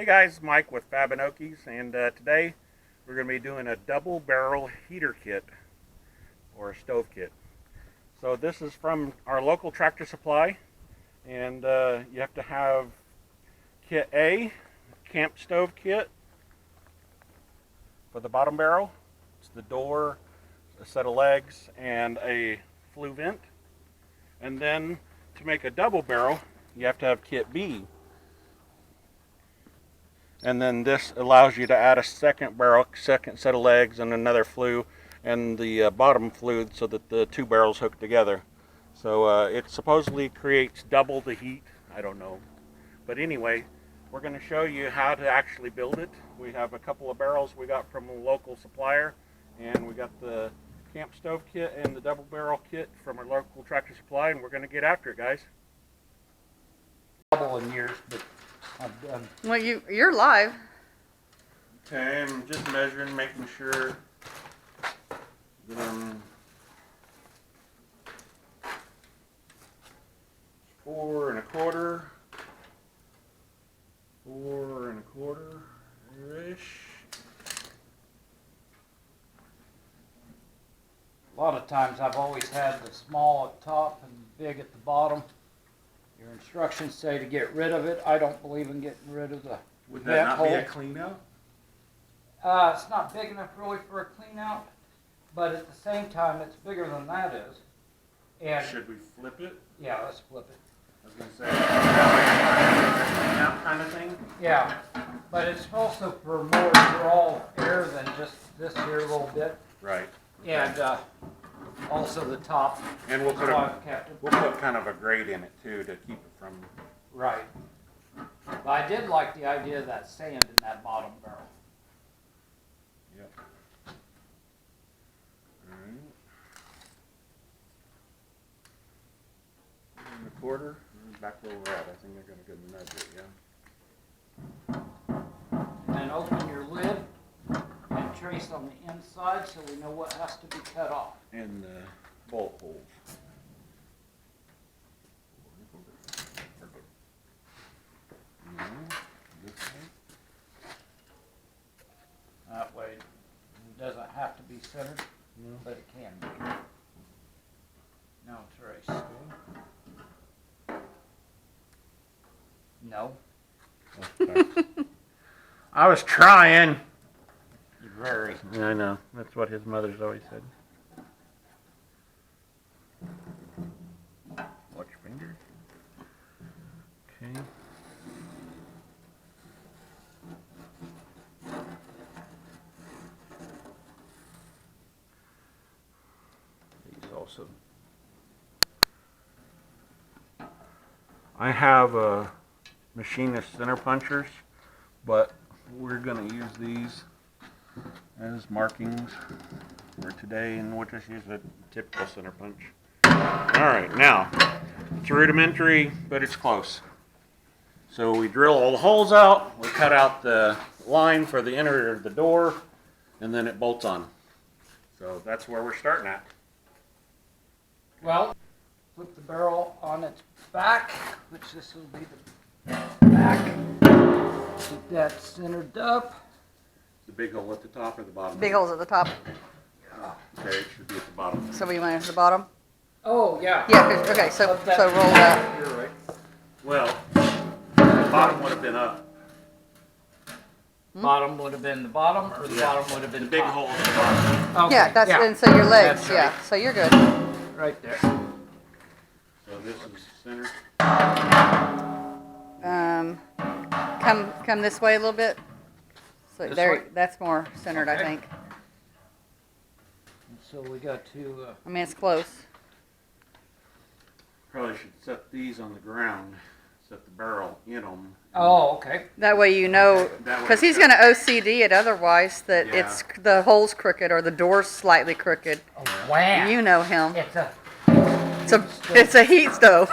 Hey guys, Mike with Fab'n, and today we're going to be doing a double barrel heater kit or a stove kit. So this is from our local Tractor Supply, and you have to have kit A, camp stove kit for the bottom barrel. It's the door, a set of legs, and a flue vent. And then to make a double barrel, you have to have kit B. And then this allows you to add a second barrel, second set of legs, and another flue, and the bottom flue so that the two barrels hook together. So it supposedly creates double the heat. I don't know. But anyway, we're going to show you how to actually build it. We have a couple of barrels we got from a local supplier, and we got the camp stove kit and the double barrel kit from our local Tractor Supply, and we're going to get after it, guys. Couple of years, but I've done. Well, you're live. Okay, I'm just measuring, making sure that I'm 4 1/4, 4 1/4-ish. A lot of times I've always had the small at top and big at the bottom. Your instructions say to get rid of it. I don't believe in getting rid of the Would vent that not hole. be a clean out? It's not big enough really for a clean out, but at the same time it's bigger than that is. And Should we flip it? yeah, let's flip it. I was going to say, clean out kind of thing? Yeah, but it's also for more draw air than just this here a little bit. Right. And also the top. And we'll put Captain. we'll put kind of a grate in it too to keep it from. Right. But I did like the idea of that sand in that bottom barrel. Yep. All right. 1 1/4. Back where we're at. I think they're going to go measure it. Yeah. And then open your lid and trace on the inside so we know what has to be cut off. And the bolt holes. No, this way. That way it doesn't have to be centered, No. but it can be. Now trace. No. Okay. I was trying. You're very. Yeah, I know. That's what his mother's always said. Watch your fingers. Okay. These also. I have machinist center punchers, but we're going to use these as markings for today, and we'll just use a typical center punch. Alright, now, it's rudimentary, but it's close. So we drill all the holes out, we cut out the line for the inner of the door, and then it bolts on. So that's where we're starting at. Well, flip the barrel on its back, which this will be the back. Keep that centered up. The big hole at the top or the bottom? Big holes at the top. Okay, it should be at the bottom. So we want it at the bottom? Oh, yeah. Yeah, okay, so roll that. You're right. Well, the bottom would have been up. Bottom would have been the bottom, or the Yeah. bottom would have been The big top? hole at the bottom. Okay, Yeah, that's, and so your legs, That's yeah, right. so you're good. Right there. So this is center. Come this way a little bit. So This there, way? that's more centered, I Okay. think. So we got to, I mean, it's close. Probably should set these on the ground, set the barrel in them. oh, okay. That way you know, That way because he's it's- gonna OCD it otherwise, that Yeah. it's, the hole's crooked or the door's slightly crooked. Oh, wow. You know him. It's a, It's a heat stove.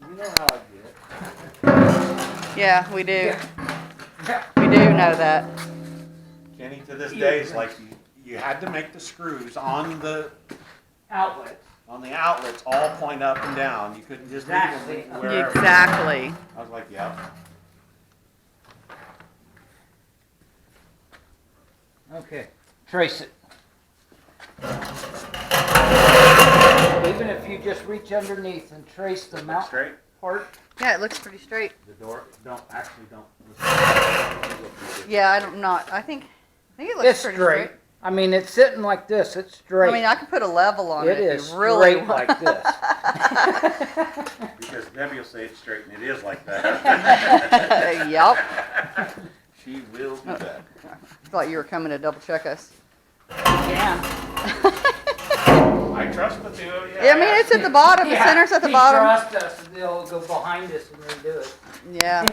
You know how I get it. Yeah, we do. yeah. We do know that. Kenny, to this day, is like you had to make the screws on the Outlets. on the outlets all point up and down. You couldn't just leave Exactly. them wherever. Exactly. I was like, yep. Okay, trace it. Even if you just reach underneath and trace the Look mount straight. part. Yeah, it looks pretty straight. The door don't. Yeah, I think it looks It's pretty straight. I mean, it's sitting like this. It's straight. I mean, I could put a level on it, it if is you really straight want. like this. Because Debbie will say it's straight and it is like that. Yep. She will do that. Thought you were coming to double check us. Yeah. I trust the two of you. Yeah, I mean, it's at the bottom. The center's at the bottom. Trust us, and they'll go behind us and redo it. Yeah.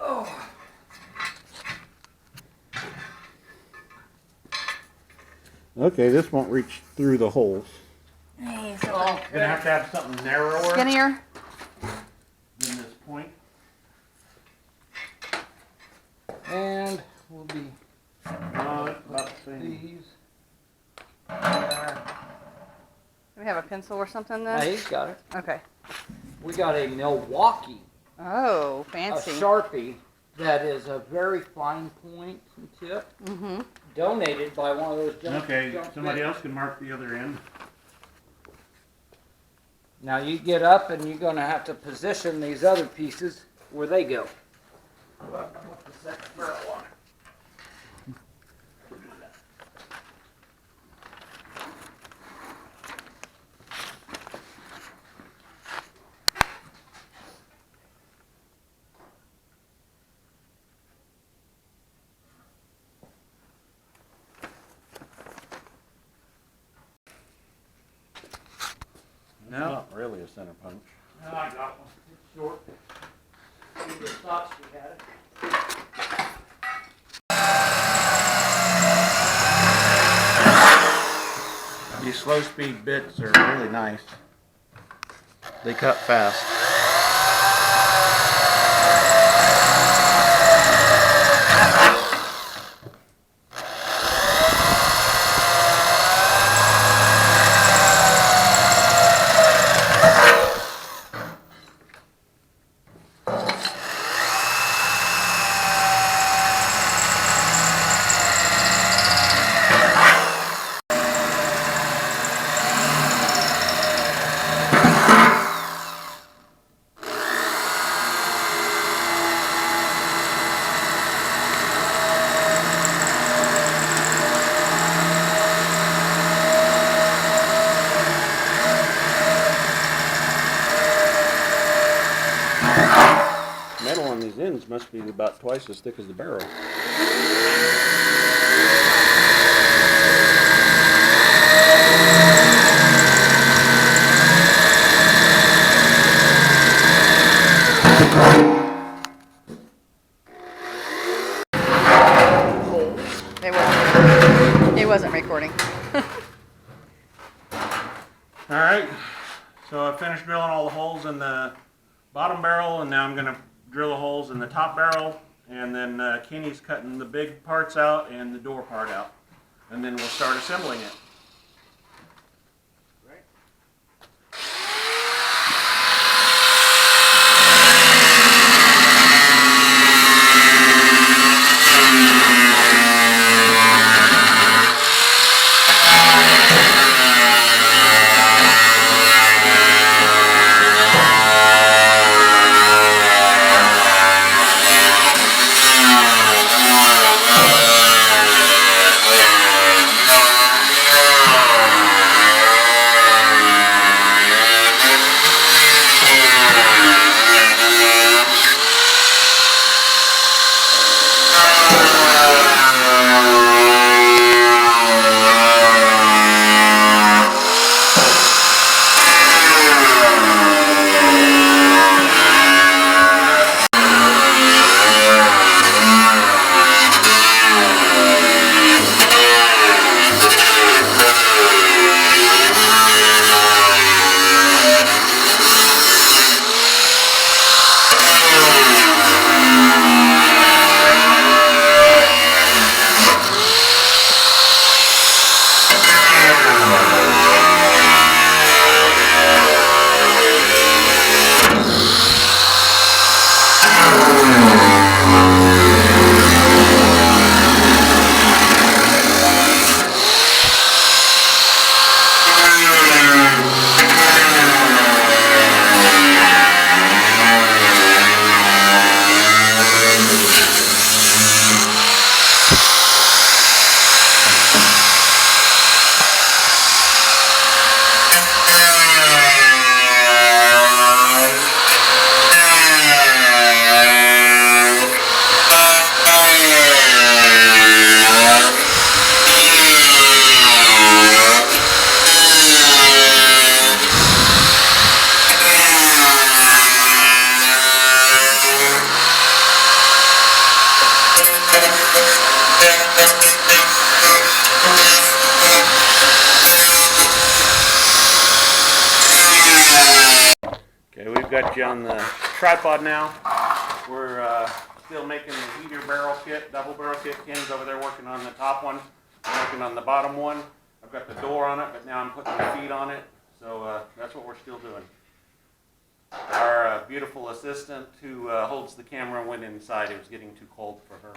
Oh. Okay, this won't reach through the holes. Hey, Gonna have to have something narrower skinnier. than this point. And we'll be About the same. these. Do we have a pencil or something Now then? he's got it. Okay. We got a Milwaukee, Oh, a fancy. Sharpie that is a very fine point and tip, Mm-hmm. donated by one of those junk. Okay, junk somebody bins. else can mark the other end. Now you get up and you're going to have to position these other pieces where they go. With the second barrel on it. No. Not really a center punch. No, I got one. It's short. We just thought we had it. These slow speed bits are really nice. They cut fast. Metal on these ends must be about twice as thick as the barrel. It wasn't recording. Alright, so I finished drilling all the holes in the bottom barrel, and now I'm going to drill the holes in the top barrel, and then Kenny's cutting the big parts out and the door part out. And then we'll start assembling it. got you on the tripod now. We're still making the heater barrel kit, double barrel kit. Ken's over there working on the top one. I'm working on the bottom one. I've got the door on it, but now I'm putting the feet on it. So that's what we're still doing. Our beautiful assistant who holds the camera went inside. It was getting too cold for her.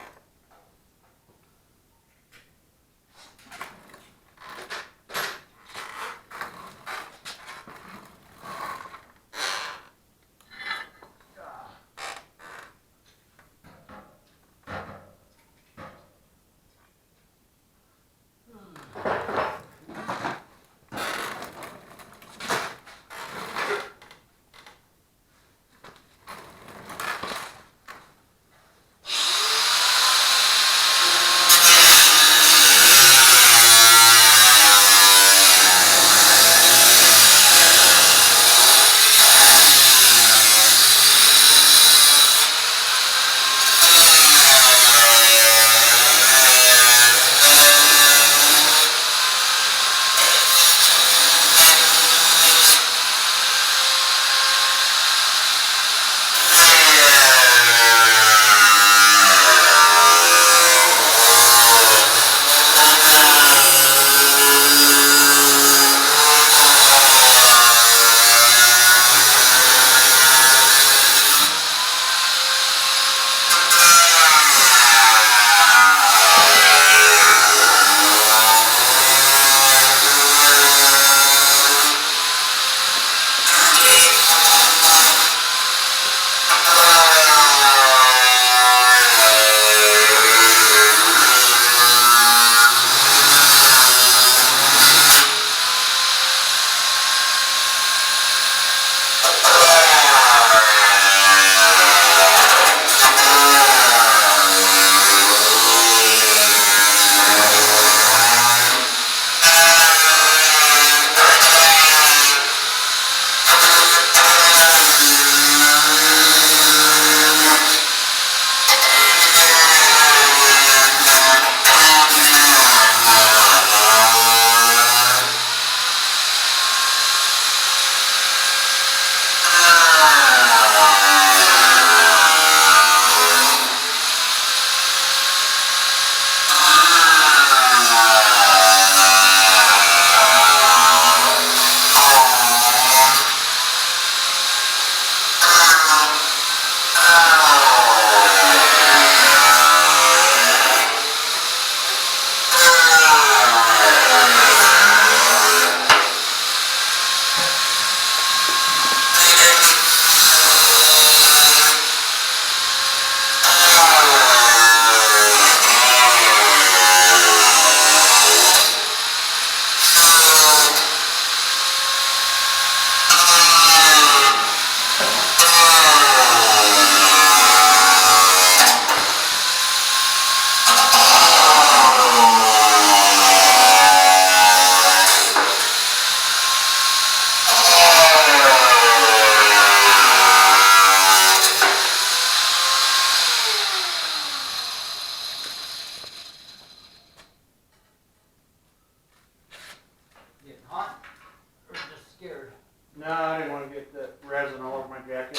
No, I didn't want to get the resin all over my jacket.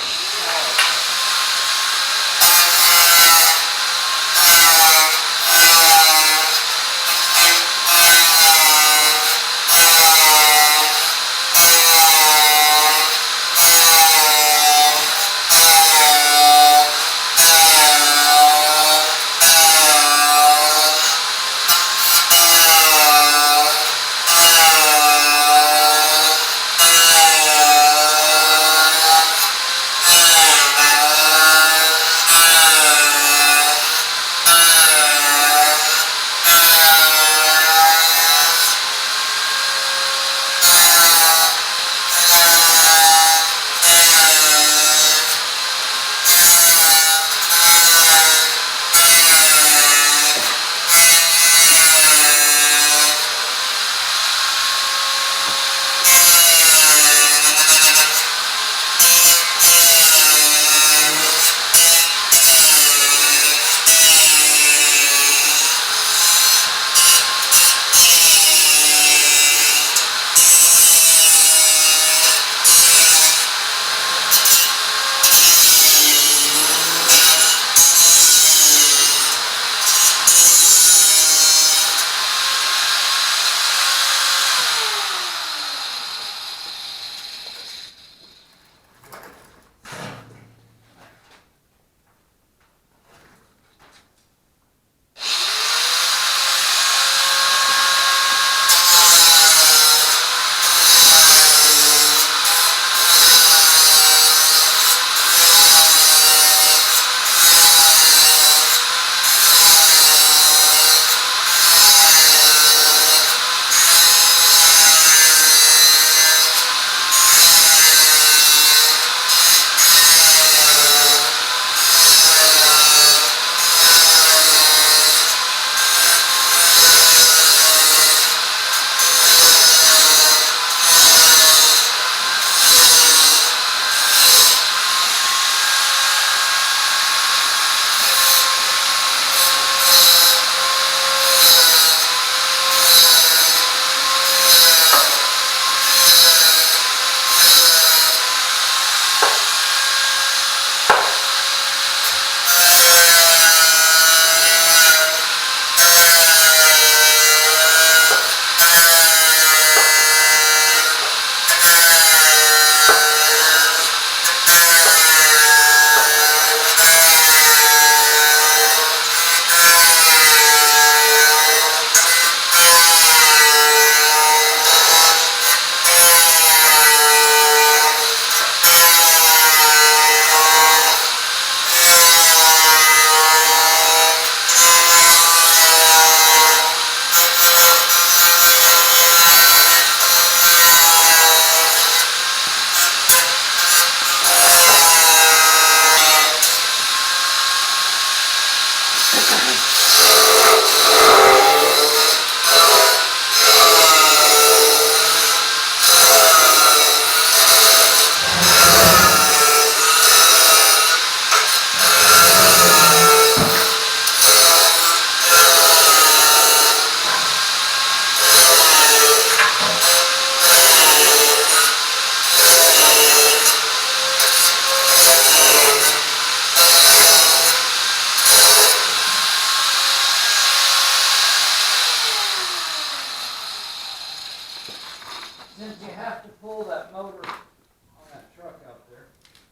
Since you have to pull that motor on that truck out there,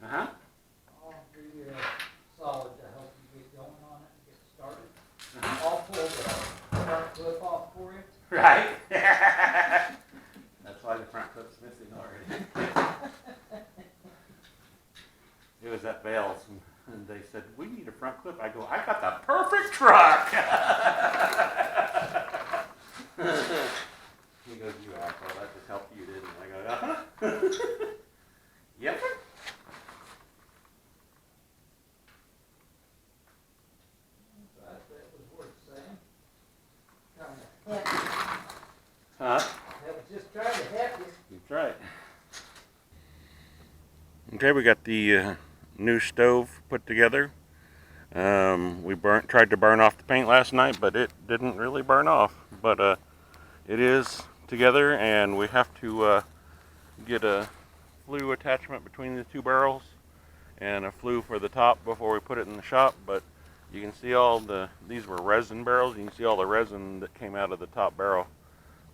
Uh-huh. I'll be solid to help you get going on it and get started. I'll pull the front clip off for you. Right. That's why the front clip's missing already. It was at Bales, and they said, we need a front clip. I go, I got the perfect truck. He goes, you asshole, that just helped you, didn't it? I go, uh-huh. Yep. That was worth saying. Huh? That was just trying to help you. That's right. Okay, we got the new stove put together. We tried to burn off the paint last night, but it didn't really burn off. But it is together, and we have to get a flue attachment between the two barrels and a flue for the top before we put it in the shop. But you can see these were resin barrels. You can see all the resin that came out of the top barrel.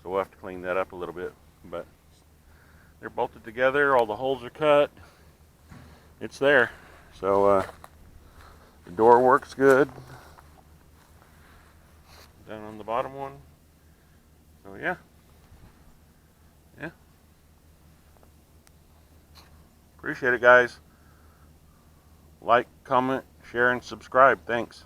So we'll have to clean that up a little bit. But they're bolted together. All the holes are cut. It's there. So the door works good. Down on the bottom one. So yeah. Appreciate it, guys. Like, comment, share, and subscribe. Thanks.